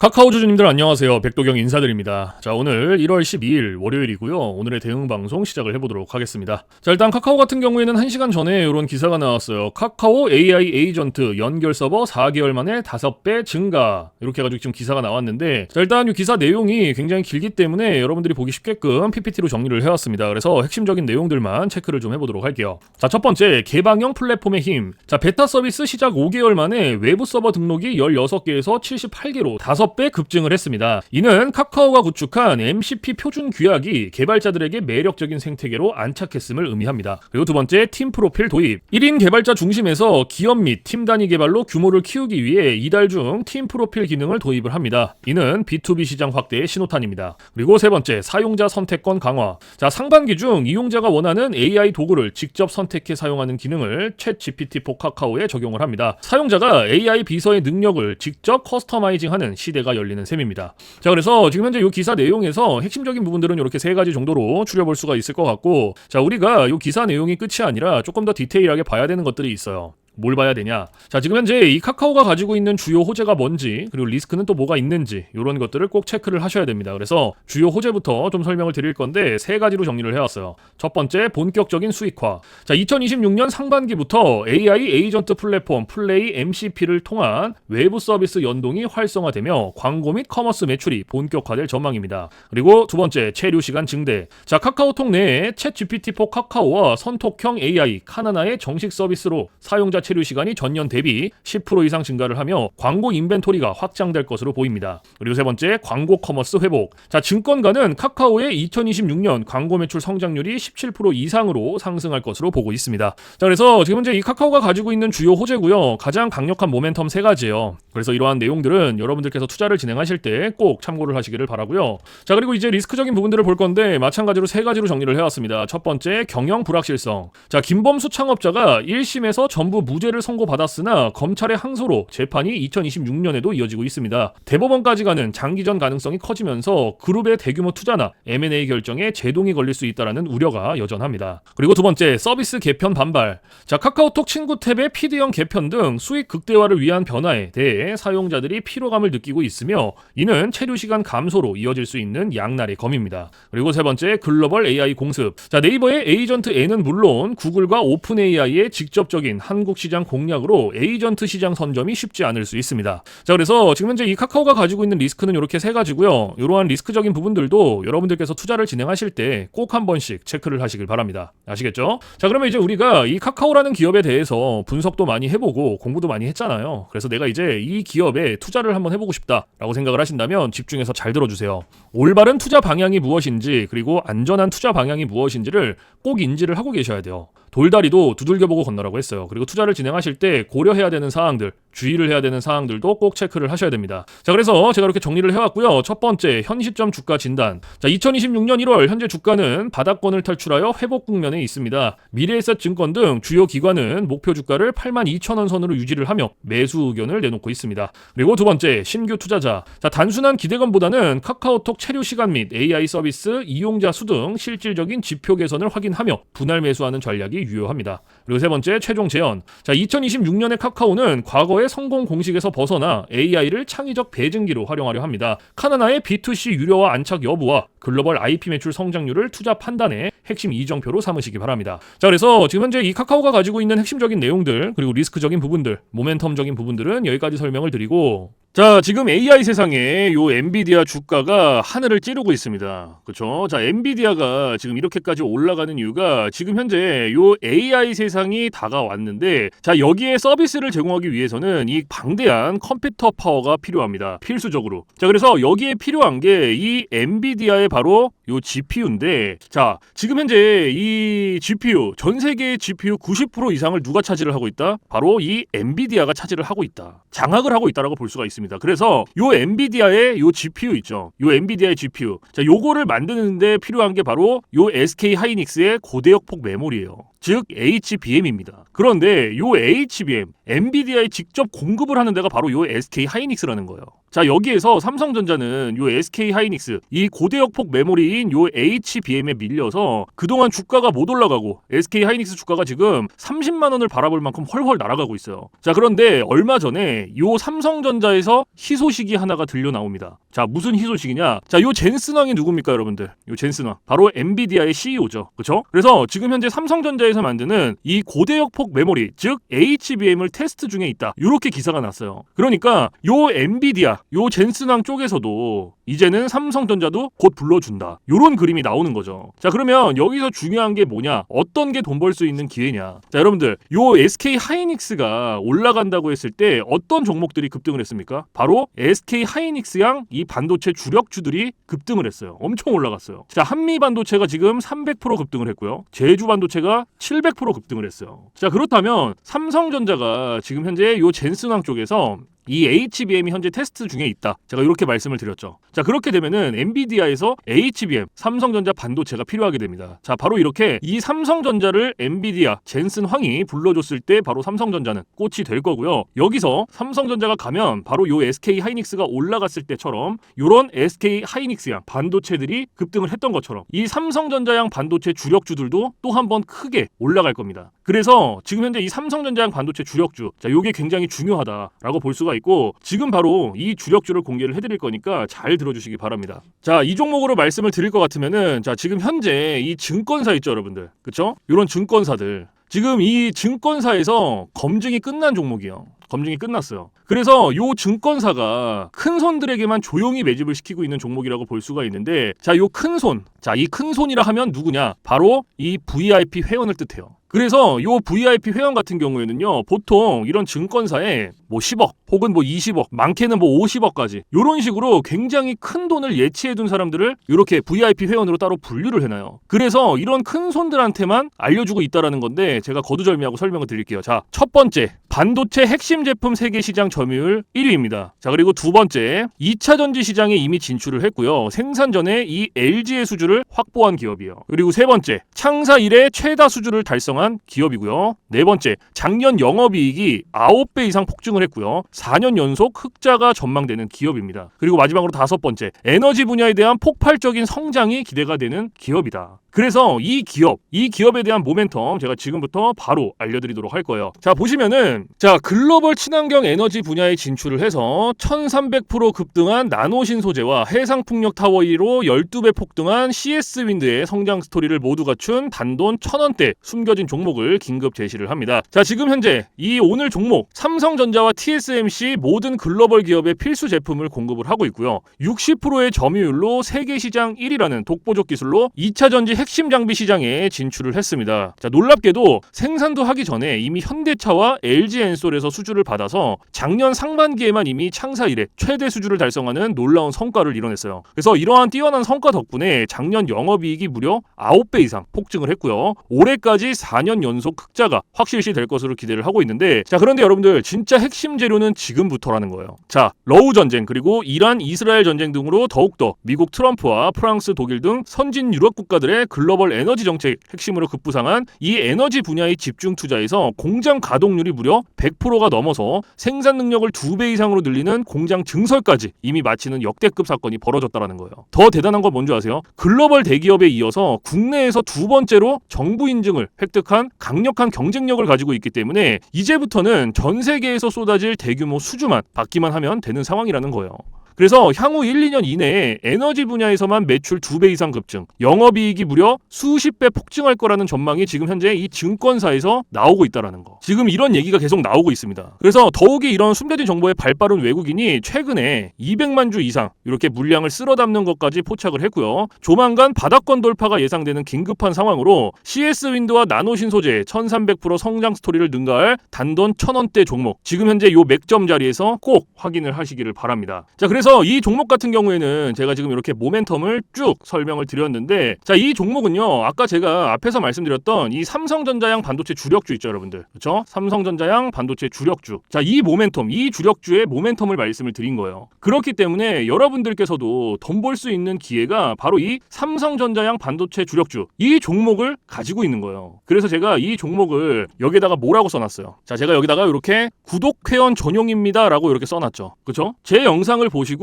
카카오 주주님들 안녕하세요. 백도경 인사드립니다. 자, 오늘 1월 12일 월요일이고요. 오늘의 대응 방송 시작을 해보도록 하겠습니다. 자, 일단 카카오 같은 경우에는 1시간 전에 이런 기사가 나왔어요. 카카오 AI 에이전트 연결 서버 4개월 만에 5배 증가. 이렇게 해가지고 지금 기사가 나왔는데, 자, 일단 이 기사 내용이 굉장히 길기 때문에 여러분들이 보기 쉽게끔 PPT로 정리를 해왔습니다. 그래서 핵심적인 내용들만 체크를 좀 해보도록 할게요. 자, 첫 번째, 개방형 플랫폼의 힘. 자, 베타 서비스 시작 5개월 만에 외부 서버 등록이 16개에서 78개로 5배 급증을 했습니다. 이는 카카오가 구축한 MCP 표준 규약이 개발자들에게 매력적인 생태계로 안착했음을 의미합니다. 그리고 두 번째, 팀 프로필 도입. 1인 개발자 중심에서 기업 및 팀 단위 개발로 규모를 키우기 위해 이달 중 팀 프로필 기능을 도입을 합니다. 이는 B2B 시장 확대의 신호탄입니다. 그리고 세 번째, 사용자 선택권 강화. 자, 상반기 중 이용자가 원하는 AI 도구를 직접 선택해 사용하는 기능을 챗 GPT4 카카오에 적용을 합니다. 사용자가 AI 비서의 능력을 직접 커스터마이징하는 시대가 열리는 셈입니다. 자, 그래서 지금 현재 이 기사 내용에서 핵심적인 부분들은 이렇게 세 가지 정도로 추려볼 수가 있을 것 같고, 자, 우리가 이 기사 내용이 끝이 아니라 조금 더 디테일하게 봐야 되는 것들이 있어요. 뭘 봐야 되냐? 자, 지금 현재 이 카카오가 가지고 있는 주요 호재가 뭔지, 그리고 리스크는 또 뭐가 있는지, 이런 것들을 꼭 체크를 하셔야 됩니다. 그래서 주요 호재부터 좀 설명을 드릴 건데 세 가지로 정리를 해왔어요. 첫 번째, 본격적인 수익화. 자, 2026년 상반기부터 AI 에이전트 플랫폼 플레이 MCP를 통한 외부 서비스 연동이 활성화되며 광고 및 커머스 매출이 본격화될 전망입니다. 그리고 두 번째, 체류 시간 증대. 자, 카카오톡 내에 챗 GPT4 카카오와 선톡형 AI 카나나의 정식 서비스로 사용자 체류 시간이 전년 대비 10% 이상 증가를 하며 광고 인벤토리가 확장될 것으로 보입니다. 그리고 세 번째, 광고 커머스 회복. 자, 증권가는 카카오의 2026년 광고 매출 성장률이 17% 이상으로 상승할 것으로 보고 있습니다. 자, 그래서 지금 현재 이 카카오가 가지고 있는 주요 호재고요. 가장 강력한 모멘텀 세 가지예요. 그래서 이러한 내용들은 여러분들께서 투자를 진행하실 때 꼭 참고를 하시기를 바라고요. 자, 그리고 이제 리스크적인 부분들을 볼 건데 마찬가지로 세 가지로 정리를 해왔습니다. 첫 번째, 경영 불확실성. 자, 김범수 창업자가 1심에서 전부 무죄를 선고받았으나 검찰의 항소로 재판이 2026년에도 이어지고 있습니다. 대법원까지 가는 장기전 가능성이 커지면서 그룹의 대규모 투자나 M&A 결정에 제동이 걸릴 수 있다는 우려가 여전합니다. 그리고 두 번째, 서비스 개편 반발. 자, 카카오톡 친구 탭의 피드형 개편 등 수익 극대화를 위한 변화에 대해 사용자들이 피로감을 느끼고 있으며 이는 체류 시간 감소로 이어질 수 있는 양날의 검입니다. 그리고 세 번째, 글로벌 AI 공습. 자, 네이버의 에이전트 N은 물론 구글과 오픈 AI의 직접적인 한국 시장 공략으로 에이전트 시장 선점이 쉽지 않을 수 있습니다. 자, 그래서 지금 현재 이 카카오가 가지고 있는 리스크는 이렇게 세 가지고요. 이러한 리스크적인 부분들도 여러분들께서 투자를 진행하실 때 꼭 한 번씩 체크를 하시길 바랍니다. 아시겠죠? 자, 그러면 이제 우리가 이 카카오라는 기업에 대해서 분석도 많이 해보고 공부도 많이 했잖아요. 그래서 내가 이제 이 기업에 투자를 한번 해보고 싶다라고 생각을 하신다면 집중해서 잘 들어주세요. 올바른 투자 방향이 무엇인지, 그리고 안전한 투자 방향이 무엇인지를 꼭 인지를 하고 계셔야 돼요. 돌다리도 두들겨보고 건너라고 했어요. 그리고 투자를 진행하실 때 고려해야 되는 사항들, 주의를 해야 되는 사항들도 꼭 체크를 하셔야 됩니다. 자, 그래서 제가 이렇게 정리를 해왔고요. 첫 번째, 현 시점 주가 진단. 자, 2026년 1월 현재 주가는 바닥권을 탈출하여 회복 국면에 있습니다. 미래에셋 증권 등 주요 기관은 목표 주가를 82,000원 선으로 유지를 하며 매수 의견을 내놓고 있습니다. 그리고 두 번째, 신규 투자자. 자, 단순한 기대감보다는 카카오톡 체류 시간 및 AI 서비스 이용자 수 등 실질적인 지표 개선을 확인하며 분할 매수하는 전략이 유효합니다. 그리고 세 번째, 최종 제언. 자, 2026년에 카카오는 과거의 성공 공식에서 벗어나 AI를 창의적 배증기로 활용하려 합니다. 카나나의 B2C 유료화 안착 여부와 글로벌 IP 매출 성장률을 투자 판단에 핵심 이정표로 삼으시기 바랍니다. 자, 그래서 지금 현재 이 카카오가 가지고 있는 핵심적인 내용들, 그리고 리스크적인 부분들, 모멘텀적인 부분들은 여기까지 설명을 드리고, 자, 지금 AI 세상에 요 엔비디아 주가가 하늘을 찌르고 있습니다. 그렇죠? 자, 엔비디아가 지금 이렇게까지 올라가는 이유가 지금 현재 요 AI 세상이 다가왔는데, 자, 여기에 서비스를 제공하기 위해서는 이 방대한 컴퓨터 파워가 필요합니다. 필수적으로. 자, 그래서 여기에 필요한 게 이 엔비디아의 바로 요 GPU인데, 자, 지금 현재 이 GPU, 전 세계의 GPU 90% 이상을 누가 차지를 하고 있다? 바로 이 엔비디아가 차지를 하고 있다. 장악을 하고 있다라고 볼 수가 있습니다. 그래서 요 엔비디아의 요 GPU 있죠. 요 엔비디아의 GPU. 자, 요거를 만드는데 필요한 게 바로 요 SK 하이닉스의 고대역폭 메모리예요. 즉 HBM입니다. 그런데 요 HBM, 엔비디아에 직접 공급을 하는 데가 바로 요 SK 하이닉스라는 거예요. 자, 여기에서 삼성전자는 요 SK 하이닉스, 이 고대역폭 메모리인 요 HBM에 밀려서 그동안 주가가 못 올라가고 SK 하이닉스 주가가 지금 30만 원을 바라볼 만큼 헐헐 날아가고 있어요. 자, 그런데 얼마 전에 요 삼성전자에서 희소식이 하나가 들려 나옵니다. 자, 무슨 희소식이냐? 자, 요 젠슨왕이 누굽니까, 여러분들? 요 젠슨왕. 바로 엔비디아의 CEO죠. 그쵸? 그래서 지금 현재 삼성전자에서 만드는 이 고대역폭 메모리, 즉 HBM을 테스트 중에 있다. 요렇게 기사가 났어요. 그러니까 요 엔비디아, 요 젠슨왕 쪽에서도 이제는 삼성전자도 곧 불러준다. 요런 그림이 나오는 거죠. 자, 그러면 여기서 중요한 게 뭐냐? 어떤 게 돈 벌 수 있는 기회냐? 자, 여러분들, 요 SK 하이닉스가 올라간다고 했을 때 어떤 종목들이 급등을 했습니까? 바로 SK 하이닉스양 이 반도체 주력주들이 급등을 했어요. 엄청 올라갔어요. 자, 한미 반도체가 지금 300% 급등을 했고요. 제주 반도체가 700% 급등을 했어요. 자, 그렇다면 삼성전자가 지금 현재 요 젠슨왕 쪽에서 이 HBM이 현재 테스트 중에 있다. 제가 이렇게 말씀을 드렸죠. 자, 그렇게 되면은 엔비디아에서 HBM, 삼성전자 반도체가 필요하게 됩니다. 자, 바로 이렇게 이 삼성전자를 엔비디아, 젠슨 황이 불러줬을 때 바로 삼성전자는 꽃이 될 거고요. 여기서 삼성전자가 가면 바로 요 SK 하이닉스가 올라갔을 때처럼 요런 SK 하이닉스양 반도체들이 급등을 했던 것처럼 이 삼성전자양 반도체 주력주들도 또 한 번 크게 올라갈 겁니다. 그래서 지금 현재 이 삼성전자양 반도체 주력주, 자, 요게 굉장히 중요하다라고 볼 수가 있고, 지금 바로 이 주력주를 공개를 해드릴 거니까 잘 들어주시기 바랍니다. 자, 이 종목으로 말씀을 드릴 것 같으면은, 자, 지금 현재 이 증권사 있죠, 여러분들. 그쵸? 이런 증권사들. 지금 이 증권사에서 검증이 끝난 종목이에요. 검증이 끝났어요. 그래서 요 증권사가 큰 손들에게만 조용히 매집을 시키고 있는 종목이라고 볼 수가 있는데, 자, 요 큰 손. 자, 이 큰 손이라 하면 누구냐? 바로 이 VIP 회원을 뜻해요. 그래서 요 VIP 회원 같은 경우에는요, 보통 이런 증권사에 뭐 10억 혹은 뭐 20억, 많게는 뭐 50억까지 요런 식으로 굉장히 큰 돈을 예치해둔 사람들을 이렇게 VIP 회원으로 따로 분류를 해놔요. 그래서 이런 큰 손들한테만 알려주고 있다라는 건데, 제가 거두절미하고 설명을 드릴게요. 자, 첫 번째, 반도체 핵심 제품 세계 시장 점유율 1위입니다. 자, 그리고 두 번째, 2차 전지 시장에 이미 진출을 했고요. 생산 전에 이 LG의 수주를 확보한 기업이에요. 그리고 세 번째, 창사 이래 최다 수주를 달성한 기업이고요. 네 번째, 작년 영업이익이 9배 이상 폭증을 했고요. 4년 연속 흑자가 전망되는 기업입니다. 그리고 마지막으로 다섯 번째, 에너지 분야에 대한 폭발적인 성장이 기대가 되는 기업이다. 그래서 이 기업에 대한 모멘텀 제가 지금부터 바로 알려드리도록 할 거예요. 자, 보시면은, 자, 글로벌 친환경 에너지 분야에 진출을 해서 1300% 급등한 나노신 소재와 해상풍력 타워 1위로 12배 폭등한 CS윈드의 성장 스토리를 모두 갖춘 단돈 1000원대 숨겨진 종목을 긴급 제시를 합니다. 자, 지금 현재 이 오늘 종목 삼성전자와 TSMC 모든 글로벌 기업의 필수 제품을 공급을 하고 있고요. 60%의 점유율로 세계 시장 1위라는 독보적 기술로 2차 전지 핵심 장비 시장에 진출을 했습니다. 자, 놀랍게도 생산도 하기 전에 이미 현대차와 LG엔솔에서 수주를 받아서 작년 상반기에만 이미 창사 이래 최대 수주를 달성하는 놀라운 성과를 이뤄냈어요. 그래서 이러한 뛰어난 성과 덕분에 작년 영업이익이 무려 9배 이상 폭증을 했고요. 올해까지 4년 연속 흑자가 확실시 될 것으로 기대를 하고 있는데, 자, 그런데 여러분들, 진짜 핵심 재료는 지금부터라는 거예요. 자, 러우 전쟁 그리고 이란 이스라엘 전쟁 등으로 더욱더 미국 트럼프와 프랑스 독일 등 선진 유럽 국가들의 글로벌 에너지 정책 핵심으로 급부상한 이 에너지 분야의 집중 투자에서 공장 가동률이 무려 100%가 넘어서 생산 능력을 2배 이상으로 늘리는 공장 증설까지 이미 마치는 역대급 사건이 벌어졌다라는 거예요. 더 대단한 건 뭔지 아세요? 글로벌 대기업에 이어서 국내에서 두 번째로 정부 인증을 획득한 강력한 경쟁력을 가지고 있기 때문에 이제부터는 전 세계에서 쏟아질 대규모 수주만 받기만 하면 되는 상황이라는 거예요. 그래서 향후 1, 2년 이내에 에너지 분야에서만 매출 2배 이상 급증, 영업이익이 무려 수십 배 폭증할 거라는 전망이 지금 현재 이 증권사에서 나오고 있다는 거. 지금 이런 얘기가 계속 나오고 있습니다. 그래서 더욱이 이런 숨겨진 정보에 발빠른 외국인이 최근에 200만 주 이상 이렇게 물량을 쓸어 담는 것까지 포착을 했고요. 조만간 바닥권 돌파가 예상되는 긴급한 상황으로 CS윈드와 나노신 소재 1300% 성장 스토리를 능가할 단돈 1000원대 종목, 지금 현재 요 맥점 자리에서 꼭 확인을 하시기를 바랍니다. 자, 그래서 그래서 이 종목 같은 경우에는 제가 지금 이렇게 모멘텀을 쭉 설명을 드렸는데, 자, 이 종목은요, 아까 제가 앞에서 말씀드렸던 이 삼성전자양 반도체 주력주 있죠, 여러분들. 그렇죠? 삼성전자양 반도체 주력주. 자, 이 모멘텀, 이 주력주의 모멘텀을 말씀을 드린 거예요. 그렇기 때문에 여러분들께서도 돈 벌 수 있는 기회가 바로 이 삼성전자양 반도체 주력주, 이 종목을 가지고 있는 거예요. 그래서 제가 이 종목을 여기다가 뭐라고 써놨어요. 자, 제가 여기다가 이렇게 구독회원 전용입니다 라고 이렇게 써놨죠. 그쵸? 제 영상을 보시고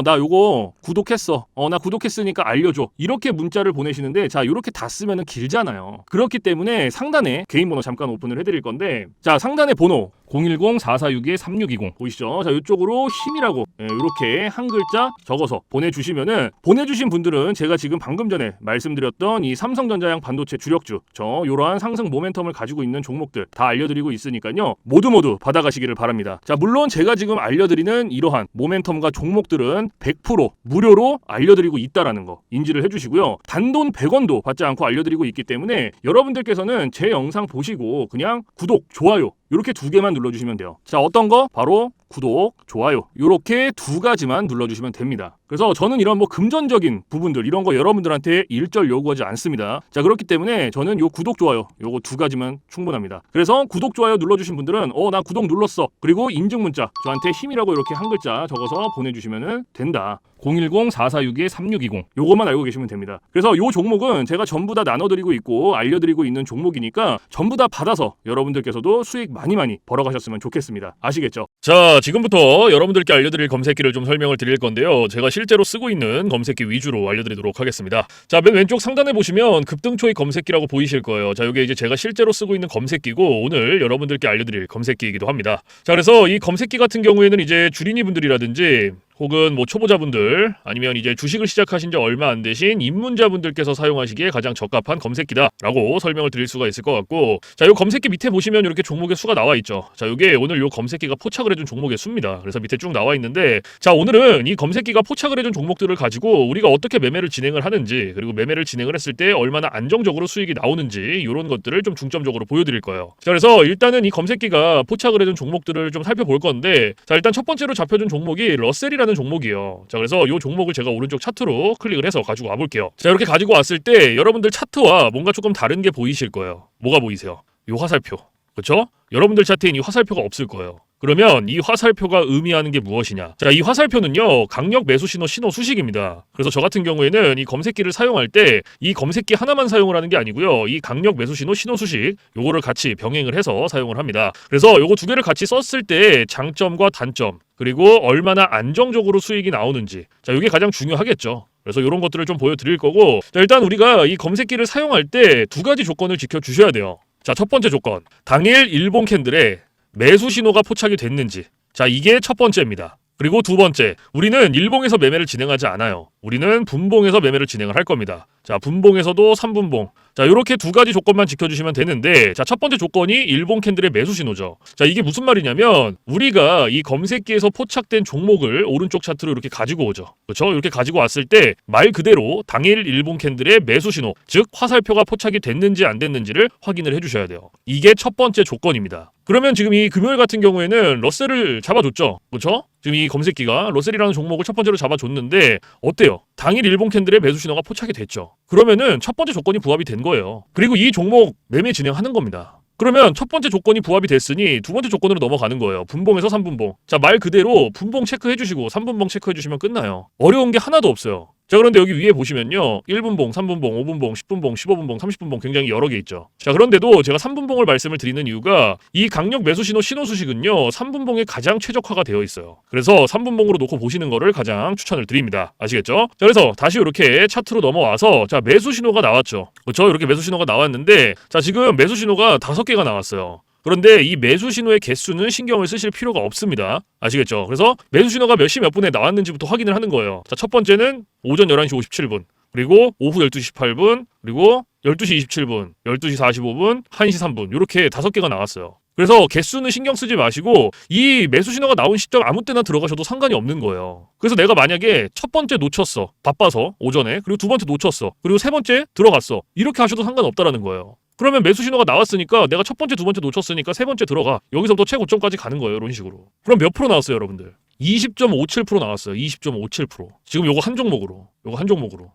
나 요거 구독했어, 나 구독했으니까 알려줘, 이렇게 문자를 보내시는데, 자, 이렇게 다 쓰면은 길잖아요. 그렇기 때문에 상단에 개인 번호 잠깐 오픈을 해드릴 건데, 자, 상단에 번호 010-4462-3620 보이시죠? 자, 이쪽으로 힘이라고 이렇게 한 글자 적어서 보내주시면은, 보내주신 분들은 제가 지금 방금 전에 말씀드렸던 이 삼성전자양 반도체 주력주, 요러한 상승 모멘텀을 가지고 있는 종목들 다 알려드리고 있으니까요, 모두 받아가시기를 바랍니다. 자, 물론 제가 지금 알려드리는 이러한 모멘텀과 종목들은 100% 무료로 알려드리고 있다라는 거 인지를 해주시고요. 단돈 100원도 받지 않고 알려드리고 있기 때문에 여러분들께서는 제 영상 보시고 그냥 구독, 좋아요 이렇게 두 개만 눌러주시면 돼요. 자, 어떤 거? 바로 구독, 좋아요 이렇게 두 가지만 눌러주시면 됩니다. 그래서 저는 이런 뭐 금전적인 부분들 이런 거 여러분들한테 일절 요구하지 않습니다. 자, 그렇기 때문에 저는 요 구독, 좋아요 요거 두 가지만 충분합니다. 그래서 구독, 좋아요 눌러주신 분들은 나 구독 눌렀어, 그리고 인증 문자 저한테 힘이라고 이렇게 한 글자 적어서 보내주시면 된다. 010-4462-3620 요것만 알고 계시면 됩니다. 그래서 요 종목은 제가 전부 다 나눠드리고 있고 알려드리고 있는 종목이니까 전부 다 받아서 여러분들께서도 수익 많이 벌어가셨으면 좋겠습니다. 아시겠죠? 자, 지금부터 여러분들께 알려드릴 검색기를 좀 설명을 드릴 건데요, 제가 실제로 쓰고 있는 검색기 위주로 알려드리도록 하겠습니다. 자, 맨 왼쪽 상단에 보시면 급등초익 검색기라고 보이실 거예요. 자, 이게 이제 제가 실제로 쓰고 있는 검색기고 오늘 여러분들께 알려드릴 검색기이기도 합니다. 자, 그래서 이 검색기 같은 경우에는 이제 주린이 분들이라든지 혹은 뭐 초보자분들 아니면 이제 주식을 시작하신 지 얼마 안 되신 입문자분들께서 사용하시기에 가장 적합한 검색기다라고 설명을 드릴 수가 있을 것 같고, 자, 이 검색기 밑에 보시면 이렇게 종목의 수가 나와 있죠. 자, 이게 오늘 이 검색기가 포착을 해준 종목의 수입니다. 그래서 밑에 쭉 나와 있는데, 자, 오늘은 이 검색기가 포착을 해준 종목들을 가지고 우리가 어떻게 매매를 진행을 하는지, 그리고 매매를 진행을 했을 때 얼마나 안정적으로 수익이 나오는지 이런 것들을 좀 중점적으로 보여드릴 거예요. 자, 그래서 일단은 이 검색기가 포착을 해준 종목들을 좀 살펴볼 건데, 자, 일단 첫 번째로 잡혀준 종목이 러셀이라는 종목이에요. 자, 그래서 이 종목을 제가 오른쪽 차트로 클릭을 해서 가지고 와볼게요. 자, 이렇게 가지고 왔을 때 여러분들 차트와 뭔가 조금 다른 게 보이실 거예요. 뭐가 보이세요? 이 화살표. 그렇죠? 여러분들 차트엔 이 화살표가 없을 거예요. 그러면 이 화살표가 의미하는 게 무엇이냐? 자, 이 화살표는요, 강력 매수 신호 수식입니다. 그래서 저 같은 경우에는 이 검색기를 사용할 때 이 검색기 하나만 사용을 하는 게 아니고요, 이 강력 매수 신호 수식 요거를 같이 병행을 해서 사용을 합니다. 그래서 요거 두 개를 같이 썼을 때 장점과 단점, 그리고 얼마나 안정적으로 수익이 나오는지, 자, 이게 가장 중요하겠죠. 그래서 이런 것들을 좀 보여드릴 거고, 자, 일단 우리가 이 검색기를 사용할 때 두 가지 조건을 지켜주셔야 돼요. 자, 첫 번째 조건, 당일 일봉 캔들에 매수 신호가 포착이 됐는지, 자, 이게 첫 번째입니다. 그리고 두 번째, 우리는 일봉에서 매매를 진행하지 않아요. 우리는 분봉에서 매매를 진행을 할 겁니다. 자, 분봉에서도 3분봉. 자, 이렇게 두 가지 조건만 지켜주시면 되는데, 자, 첫 번째 조건이 일봉 캔들의 매수 신호죠. 자, 이게 무슨 말이냐면 우리가 이 검색기에서 포착된 종목을 오른쪽 차트로 이렇게 가지고 오죠. 그렇죠? 이렇게 가지고 왔을 때 말 그대로 당일 일봉 캔들의 매수 신호, 즉 화살표가 포착이 됐는지 안 됐는지를 확인을 해주셔야 돼요. 이게 첫 번째 조건입니다. 그러면 지금 이 금요일 같은 경우에는 러셀을 잡아줬죠. 그렇죠? 지금 이 검색기가 러셀이라는 종목을 첫 번째로 잡아줬는데 어때요? 당일 일봉 캔들의 매수 신호가 포착이 됐죠. 그러면은 첫 번째 조건이 부합이 된 거예요. 그리고 이 종목 매매 진행하는 겁니다. 그러면 첫 번째 조건이 부합이 됐으니 두 번째 조건으로 넘어가는 거예요. 분봉에서 3분봉. 자, 말 그대로 분봉 체크해주시고 3분봉 체크해주시면 끝나요. 어려운 게 하나도 없어요. 자, 그런데 여기 위에 보시면요, 1분봉, 3분봉, 5분봉, 10분봉, 15분봉, 30분봉 굉장히 여러 개 있죠. 자, 그런데도 제가 3분봉을 말씀을 드리는 이유가 이 강력 매수 신호 수식은요 3분봉에 가장 최적화가 되어 있어요. 그래서 3분봉으로 놓고 보시는 거를 가장 추천을 드립니다. 아시겠죠? 자, 그래서 다시 이렇게 차트로 넘어와서, 자, 매수 신호가 나왔죠. 그렇죠? 이렇게 매수 신호가 나왔는데, 자, 지금 매수 신호가 5개가 나왔어요. 그런데 이 매수 신호의 개수는 신경을 쓰실 필요가 없습니다. 아시겠죠? 그래서 매수 신호가 몇 시 몇 분에 나왔는지부터 확인을 하는 거예요. 자, 첫 번째는 오전 11시 57분, 그리고 오후 12시 18분, 그리고 12시 27분, 12시 45분, 1시 3분 이렇게 5개가 나왔어요. 그래서 개수는 신경 쓰지 마시고 이 매수 신호가 나온 시점 아무 때나 들어가셔도 상관이 없는 거예요. 그래서 내가 만약에 첫 번째 놓쳤어, 바빠서 오전에, 그리고 두 번째 놓쳤어, 그리고 세 번째 들어갔어, 이렇게 하셔도 상관없다라는 거예요. 그러면 매수 신호가 나왔으니까 내가 첫 번째, 두 번째 놓쳤으니까 세 번째 들어가. 여기서부터 최고점까지 가는 거예요. 이런 식으로. 그럼 몇 프로 나왔어요, 여러분들? 20.57% 나왔어요. 20.57%. 지금 요거 한 종목으로.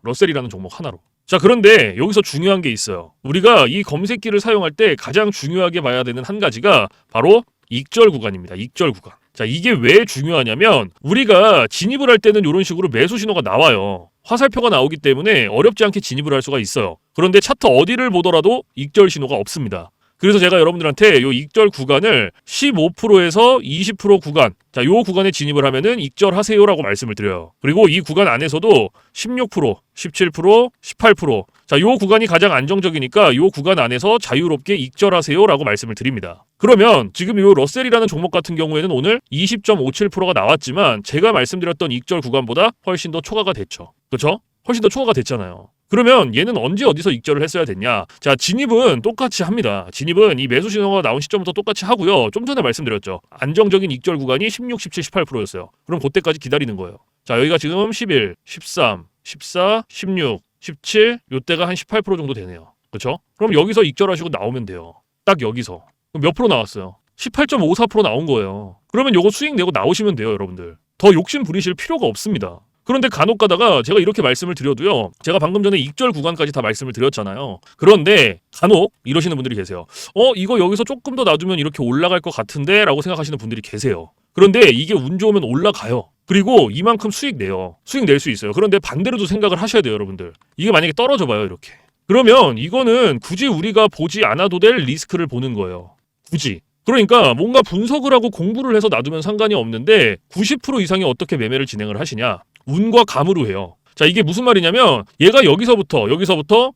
러셀이라는 종목 하나로. 자, 그런데 여기서 중요한 게 있어요. 우리가 이 검색기를 사용할 때 가장 중요하게 봐야 되는 한 가지가 바로 익절 구간입니다. 익절 구간. 자, 이게 왜 중요하냐면 우리가 진입을 할 때는 이런 식으로 매수 신호가 나와요. 화살표가 나오기 때문에 어렵지 않게 진입을 할 수가 있어요. 그런데 차트 어디를 보더라도 익절 신호가 없습니다. 그래서 제가 여러분들한테 요 익절 구간을 15%에서 20% 구간, 자, 요 구간에 진입을 하면은 익절하세요라고 말씀을 드려요. 그리고 이 구간 안에서도 16%, 17%, 18%, 자, 요 구간이 가장 안정적이니까 요 구간 안에서 자유롭게 익절하세요라고 말씀을 드립니다. 그러면 지금 요 러셀이라는 종목 같은 경우에는 오늘 20.57%가 나왔지만 제가 말씀드렸던 익절 구간보다 훨씬 더 초과가 됐죠. 그렇죠? 훨씬 더 초과가 됐잖아요. 그러면 얘는 언제 어디서 익절을 했어야 됐냐? 자, 진입은 똑같이 합니다. 진입은 이 매수 신호가 나온 시점부터 똑같이 하고요. 좀 전에 말씀드렸죠. 안정적인 익절 구간이 16, 17, 18%였어요. 그럼 그때까지 기다리는 거예요. 자, 여기가 지금 11, 13, 14, 16, 17, 요때가 한 18% 정도 되네요. 그렇죠? 그럼 여기서 익절하시고 나오면 돼요. 딱 여기서. 그럼 몇 프로 나왔어요? 18.54% 나온 거예요. 그러면 요거 수익 내고 나오시면 돼요, 여러분들. 더 욕심 부리실 필요가 없습니다. 그런데 간혹 가다가 제가 이렇게 말씀을 드려도요. 제가 방금 전에 익절 구간까지 다 말씀을 드렸잖아요. 그런데 간혹 이러시는 분들이 계세요. 이거 여기서 조금 더 놔두면 이렇게 올라갈 것 같은데 라고 생각하시는 분들이 계세요. 그런데 이게 운 좋으면 올라가요. 그리고 이만큼 수익 내요. 수익 낼 수 있어요. 그런데 반대로도 생각을 하셔야 돼요, 여러분들. 이게 만약에 떨어져 봐요, 이렇게. 그러면 이거는 굳이 우리가 보지 않아도 될 리스크를 보는 거예요. 굳이. 그러니까 뭔가 분석을 하고 공부를 해서 놔두면 상관이 없는데 90% 이상이 어떻게 매매를 진행을 하시냐? 운과 감으로 해요. 자, 이게 무슨 말이냐면 얘가 여기서부터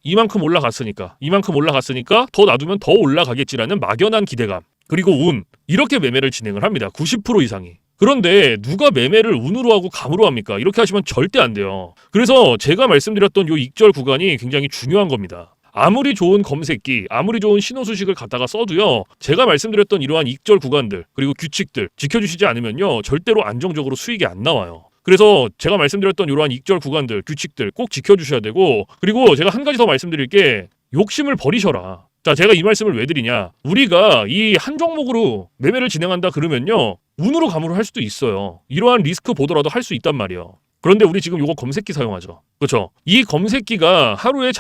이만큼 올라갔으니까 더 놔두면 더 올라가겠지라는 막연한 기대감 그리고 운 이렇게 매매를 진행을 합니다. 90% 이상이. 그런데 누가 매매를 운으로 하고 감으로 합니까? 이렇게 하시면 절대 안 돼요. 그래서 제가 말씀드렸던 요 익절 구간이 굉장히 중요한 겁니다. 아무리 좋은 검색기, 아무리 좋은 신호 수식을 갖다가 써도요. 제가 말씀드렸던 이러한 익절 구간들 그리고 규칙들 지켜주시지 않으면요. 절대로 안정적으로 수익이 안 나와요. 그래서 제가 말씀드렸던 이러한 익절 구간들, 규칙들 꼭 지켜주셔야 되고 그리고 제가 한 가지 더 말씀드릴 게 욕심을 버리셔라. 자, 제가 이 말씀을 왜 드리냐. 우리가 이 한 종목으로 매매를 진행한다 그러면요. 운으로 감으로 할 수도 있어요. 이러한 리스크 보더라도 할 수 있단 말이에요. 그런데 우리 지금 요거 검색기 사용하죠. 그렇죠? 이 검색기가 하루에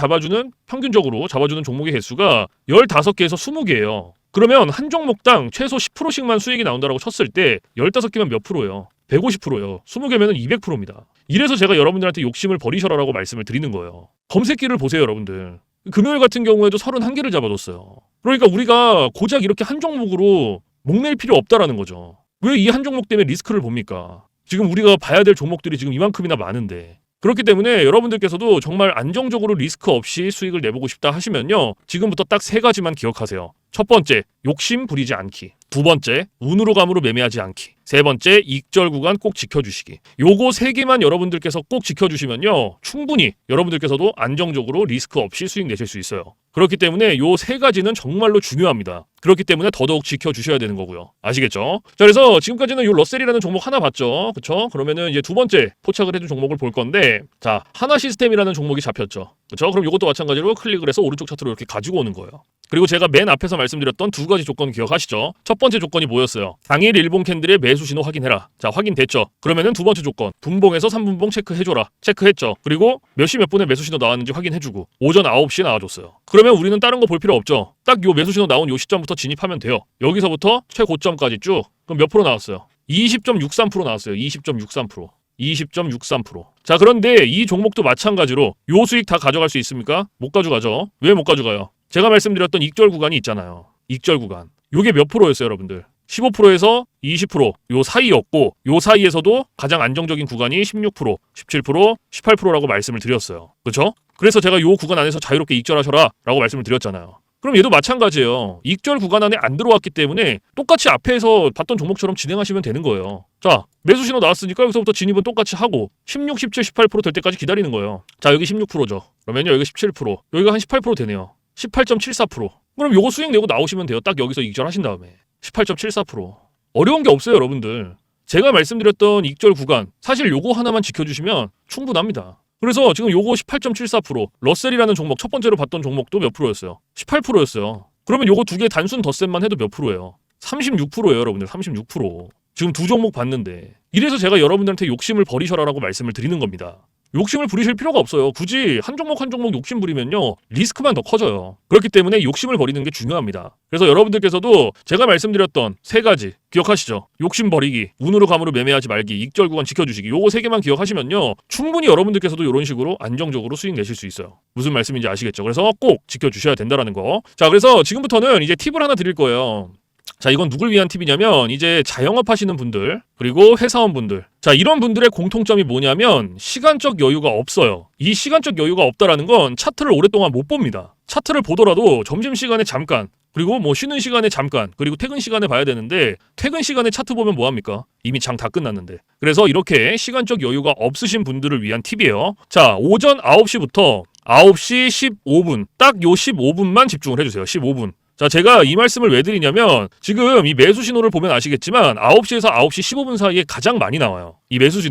평균적으로 잡아주는 종목의 개수가 15개에서 20개예요. 그러면 한 종목당 최소 10%씩만 수익이 나온다고 쳤을 때 15개면 몇 프로예요? 150%요. 20개면 200%입니다. 이래서 제가 여러분들한테 욕심을 버리셔라라고 말씀을 드리는 거예요. 검색기를 보세요, 여러분들. 금요일 같은 경우에도 31개를 잡아뒀어요. 그러니까 우리가 고작 이렇게 한 종목으로 목낼 필요 없다라는 거죠. 왜 이 한 종목 때문에 리스크를 봅니까? 지금 우리가 봐야 될 종목들이 지금 이만큼이나 많은데. 그렇기 때문에 여러분들께서도 정말 안정적으로 리스크 없이 수익을 내보고 싶다 하시면요. 지금부터 딱 3가지만 기억하세요. 첫 번째, 욕심 부리지 않기. 두 번째, 운으로 감으로 매매하지 않기. 세 번째, 익절 구간 꼭 지켜주시기. 요거 3개만 여러분들께서 꼭 지켜주시면요. 충분히 여러분들께서도 안정적으로 리스크 없이 수익 내실 수 있어요. 그렇기 때문에 요 3가지는 정말로 중요합니다. 그렇기 때문에 더더욱 지켜주셔야 되는 거고요. 아시겠죠? 자, 그래서 지금까지는 요 러셀이라는 종목 하나 봤죠. 그쵸? 그러면은 이제 두 번째 포착을 해준 종목을 볼 건데, 자, 하나시스템이라는 종목이 잡혔죠. 그쵸? 그럼 요것도 마찬가지로 클릭을 해서 오른쪽 차트로 이렇게 가지고 오는 거예요. 그리고 제가 맨 앞에서 말씀드렸던 2가지 조건 기억하시죠? 첫 번째 조건이 뭐였어요? 당일 일봉 캔들의 매수 신호 확인해라. 자, 확인됐죠? 그러면은 두 번째 조건, 분봉에서 3분봉 체크해줘라. 체크했죠? 그리고 몇 시 몇 분에 매수 신호 나왔는지 확인해주고 오전 9시에 나와줬어요. 그러면 우리는 다른 거 볼 필요 없죠? 딱 요 매수 신호 나온 요 시점부터 진입하면 돼요. 여기서부터 최고점까지 쭉. 그럼 몇 프로 나왔어요? 20.63% 나왔어요. 20.63%. 20.63%. 자, 그런데 이 종목도 마찬가지로 요 수익 다 가져갈 수 있습니까? 못 가져가죠. 왜 못 가져가요? 제가 말씀드렸던 익절 구간이 있잖아요. 익절 구간. 요게 몇 프로였어요, 여러분들? 15%에서 20% 요 사이였고 요 사이에서도 가장 안정적인 구간이 16%, 17%, 18%라고 말씀을 드렸어요. 그렇죠? 그래서 제가 요 구간 안에서 자유롭게 익절하셔라 라고 말씀을 드렸잖아요. 그럼 얘도 마찬가지예요. 익절 구간 안에 안 들어왔기 때문에 똑같이 앞에서 봤던 종목처럼 진행하시면 되는 거예요. 자, 매수 신호 나왔으니까 여기서부터 진입은 똑같이 하고 16, 17, 18% 될 때까지 기다리는 거예요. 자, 여기 16%죠. 그러면요, 여기 17%. 여기가 한 18% 되네요. 18.74%. 그럼 요거 수익 내고 나오시면 돼요. 딱 여기서 익절하신 다음에. 18.74%. 어려운 게 없어요, 여러분들. 제가 말씀드렸던 익절 구간, 사실 요거 하나만 지켜주시면 충분합니다. 그래서 지금 요거 18.74%, 러셀이라는 종목, 첫 번째로 봤던 종목도 몇 프로였어요? 18%였어요. 그러면 요거 2개 단순 덧셈만 해도 몇 프로예요? 36%예요, 여러분들. 36%. 지금 두 종목 봤는데 이래서 제가 여러분들한테 욕심을 버리셔라라고 말씀을 드리는 겁니다. 욕심을 부리실 필요가 없어요. 굳이 한 종목 한 종목 욕심 부리면요 리스크만 더 커져요. 그렇기 때문에 욕심을 버리는 게 중요합니다. 그래서 여러분들께서도 제가 말씀드렸던 세 가지 기억하시죠? 욕심 버리기, 운으로 감으로 매매하지 말기, 익절 구간 지켜주시기, 요거 세 개만 기억하시면요 충분히 여러분들께서도 이런 식으로 안정적으로 수익 내실 수 있어요. 무슨 말씀인지 아시겠죠? 그래서 꼭 지켜주셔야 된다라는 거. 자, 그래서 지금부터는 이제 팁을 하나 드릴 거예요. 자, 이건 누굴 위한 팁이냐면 이제 자영업 하시는 분들 그리고 회사원분들, 자, 이런 분들의 공통점이 뭐냐면 시간적 여유가 없어요. 이 시간적 여유가 없다라는 건 차트를 오랫동안 못 봅니다. 차트를 보더라도 점심시간에 잠깐, 그리고 뭐 쉬는 시간에 잠깐, 그리고 퇴근 시간에 봐야 되는데 퇴근 시간에 차트 보면 뭐합니까? 이미 장 다 끝났는데. 그래서 이렇게 시간적 여유가 없으신 분들을 위한 팁이에요. 자, 오전 9시부터 9시 15분, 딱 요 15분만 집중을 해주세요. 15분. 자, 제가 이 말씀을 왜 드리냐면 지금 이 매수 신호를 보면 아시겠지만 9시에서 9시 15분 사이에 가장 많이 나와요. 이 매수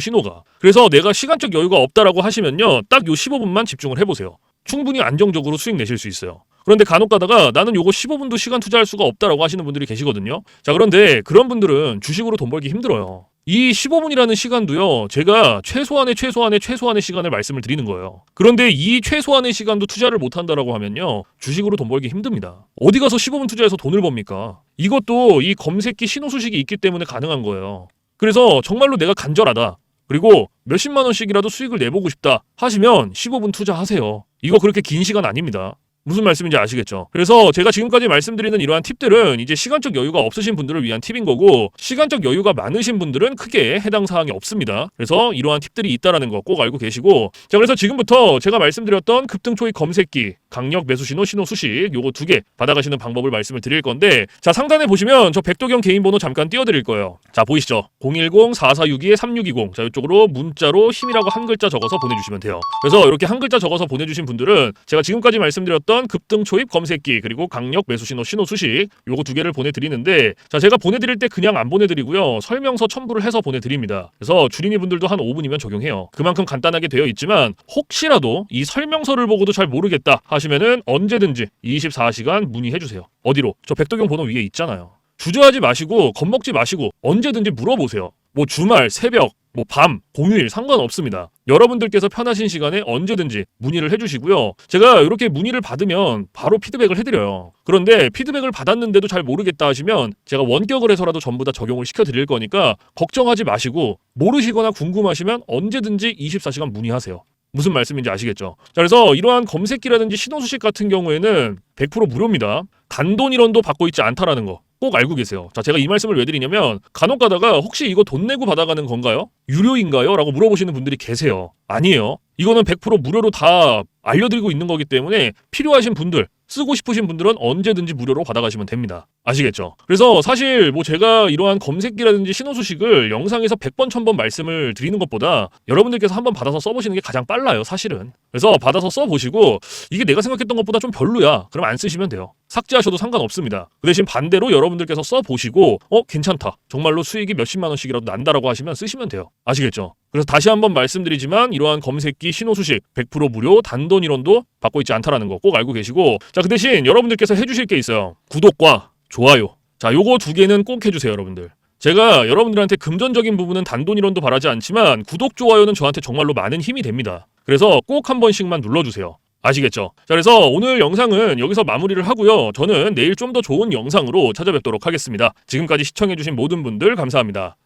신호가. 그래서 내가 시간적 여유가 없다라고 하시면요. 딱 요 15분만 집중을 해보세요. 충분히 안정적으로 수익 내실 수 있어요. 그런데 간혹 가다가 나는 요거 15분도 시간 투자할 수가 없다라고 하시는 분들이 계시거든요. 자, 그런데 그런 분들은 주식으로 돈 벌기 힘들어요. 이 15분이라는 시간도요, 제가 최소한의 시간을 말씀을 드리는 거예요. 그런데 이 최소한의 시간도 투자를 못 한다라고 하면요, 주식으로 돈 벌기 힘듭니다. 어디 가서 15분 투자해서 돈을 법니까? 이것도 이 검색기 신호 수식이 있기 때문에 가능한 거예요. 그래서 정말로 내가 간절하다, 그리고 몇십만 원씩이라도 수익을 내보고 싶다 하시면 15분 투자하세요. 이거 그렇게 긴 시간 아닙니다. 무슨 말씀인지 아시겠죠? 그래서 제가 지금까지 말씀드리는 이러한 팁들은 이제 시간적 여유가 없으신 분들을 위한 팁인 거고, 시간적 여유가 많으신 분들은 크게 해당 사항이 없습니다. 그래서 이러한 팁들이 있다라는 거 꼭 알고 계시고, 자, 그래서 지금부터 제가 말씀드렸던 급등 초입 검색기, 강력 매수 신호, 신호 수식 요거 두 개 받아가시는 방법을 말씀을 드릴 건데, 자, 상단에 보시면 저 백도경 개인 번호 잠깐 띄워드릴 거예요. 자, 보이시죠? 010-4462-3620. 자, 이쪽으로 문자로 힘이라고 한 글자 적어서 보내주시면 돼요. 그래서 이렇게 한 글자 적어서 보내주신 분들은 제가 지금까지 말씀드렸던 급등 초입 검색기 그리고 강력 매수 신호, 신호 수식 요거 두 개를 보내드리는데, 자, 제가 보내드릴 때 그냥 안 보내드리고요, 설명서 첨부를 해서 보내드립니다. 그래서 주린이 분들도 한 5분이면 적용해요. 그만큼 간단하게 되어 있지만 혹시라도 이 설명서를 보고도 잘 모르겠다 하시면은 언제든지 24시간 문의해주세요. 어디로? 저 백도경 번호 위에 있잖아요. 주저하지 마시고 겁먹지 마시고 언제든지 물어보세요. 뭐 주말, 새벽, 뭐 밤, 공휴일 상관없습니다. 여러분들께서 편하신 시간에 언제든지 문의를 해주시고요. 제가 이렇게 문의를 받으면 바로 피드백을 해드려요. 그런데 피드백을 받았는데도 잘 모르겠다 하시면 제가 원격을 해서라도 전부 다 적용을 시켜드릴 거니까 걱정하지 마시고, 모르시거나 궁금하시면 언제든지 24시간 문의하세요. 무슨 말씀인지 아시겠죠? 자, 그래서 이러한 검색기라든지 신호수식 같은 경우에는 100% 무료입니다. 단돈 1원도 받고 있지 않다라는 거 꼭 알고 계세요. 자, 제가 이 말씀을 왜 드리냐면 간혹 가다가 혹시 이거 돈 내고 받아가는 건가요? 유료인가요? 라고 물어보시는 분들이 계세요. 아니에요. 이거는 100% 무료로 다 알려드리고 있는 거기 때문에 필요하신 분들, 쓰고 싶으신 분들은 언제든지 무료로 받아가시면 됩니다. 아시겠죠? 그래서 사실 뭐 제가 이러한 검색기라든지 신호수식을 영상에서 100번 1000번 말씀을 드리는 것보다 여러분들께서 한번 받아서 써보시는 게 가장 빨라요, 사실은. 그래서 받아서 써보시고 이게 내가 생각했던 것보다 좀 별로야, 그럼 안 쓰시면 돼요. 삭제하셔도 상관없습니다. 그 대신 반대로 여러분들께서 써보시고 괜찮다, 정말로 수익이 몇십만 원씩이라도 난다라고 하시면 쓰시면 돼요. 아시겠죠? 그래서 다시 한번 말씀드리지만 이러한 검색기 신호수식 100% 무료, 단돈 1원도 받고 있지 않다라는 거 꼭 알고 계시고, 자, 그 대신 여러분들께서 해주실 게 있어요. 구독과 좋아요. 자, 요거 두 개는 꼭 해주세요, 여러분들. 제가 여러분들한테 금전적인 부분은 단돈 1원도 바라지 않지만 구독, 좋아요는 저한테 정말로 많은 힘이 됩니다. 그래서 꼭 한 번씩만 눌러주세요. 아시겠죠? 자, 그래서 오늘 영상은 여기서 마무리를 하고요. 저는 내일 좀 더 좋은 영상으로 찾아뵙도록 하겠습니다. 지금까지 시청해주신 모든 분들 감사합니다.